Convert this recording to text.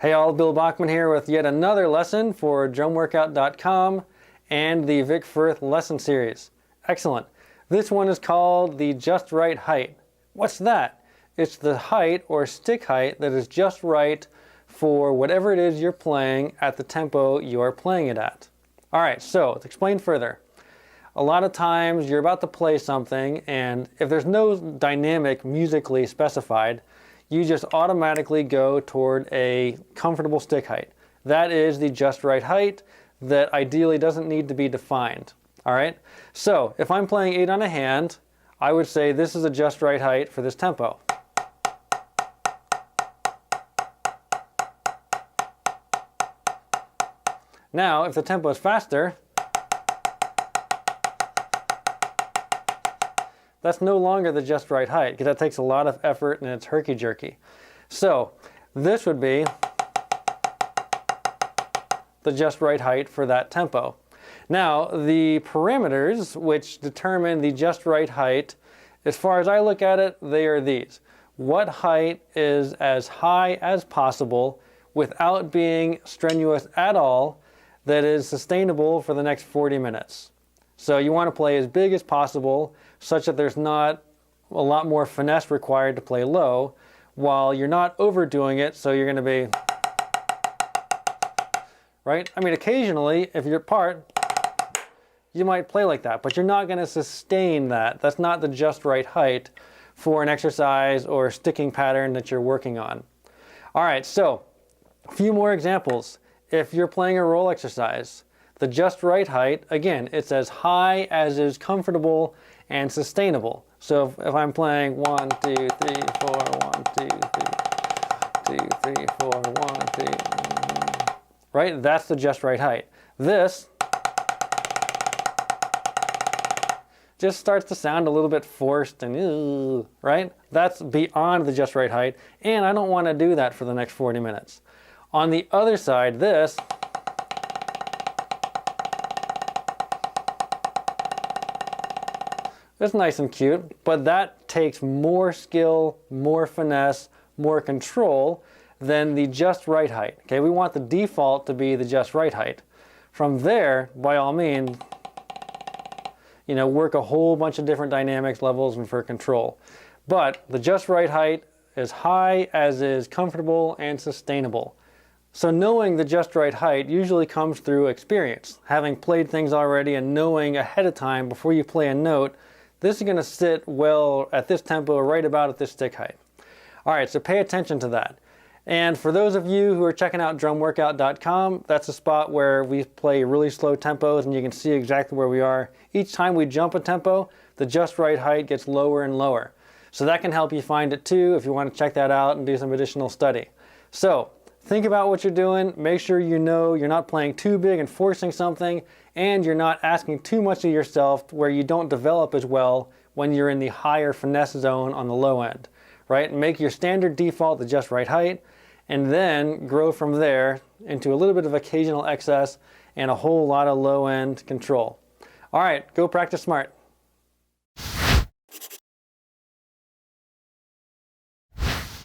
Hey all, Bill Bachman here with yet another lesson for drumworkout.com and the Vic Firth lesson series. Excellent. This one is called the just right height. What's that? It's the height or stick height that is just right for whatever it is you're playing at the tempo you are playing it at. Alright, so to explain further. A lot of times you're about to play something, and if there's no dynamic musically specified, you just automatically go toward a comfortable stick height. That is the just right height that ideally doesn't need to be defined. Alright? So, if I'm playing 8 on a hand, I would say this is a just right height for this tempo. Now, if the tempo is faster, that's no longer the just right height, because that takes a lot of effort and it's herky-jerky. So this would be the just right height for that tempo. Now, the parameters which determine the just right height, as far as I look at it, they are these. What height is as high as possible without being strenuous at all, that is sustainable for the next 40 minutes. So you want to play as big as possible, such that there's not a lot more finesse required to play low, while you're not overdoing it, so you're going to be, right? I mean, occasionally, if you're part, you might play like that, but you're not going to sustain that. That's not the just right height for an exercise or sticking pattern that you're working on. All right, so a few more examples. If you're playing a roll exercise, the just right height, again, it's as high as is comfortable and sustainable. So if I'm playing 1, 2, 3, 4, 1, 2, 3, 2, 3, 4, 1, 2, right? That's the just right height. This just starts to sound a little bit forced and right? That's beyond the just right height, and I don't want to do that for the next 40 minutes. On the other side, this it's nice and cute, but that takes more skill, more finesse, more control than the just right height. Okay, we want the default to be the just right height. From there, by all means, you know, work a whole bunch of different dynamics levels and for control. But the just right height is high as is comfortable and sustainable. So knowing the just right height usually comes through experience. Having played things already and knowing ahead of time before you play a note, this is going to sit well at this tempo, right about at this stick height. All right, so pay attention to that. And for those of you who are checking out drumworkout.com, that's a spot where we play really slow tempos and you can see exactly where we are. Each time we jump a tempo, the just right height gets lower and lower. So that can help you find it too if you want to check that out and do some additional study. So think about what you're doing. Make sure you know you're not playing too big and forcing something, and you're not asking too much of yourself where you don't develop as well when you're in the higher finesse zone on the low end, right? Make your standard default the just right height, and then grow from there into a little bit of occasional excess and a whole lot of low end control. All right, go practice smart.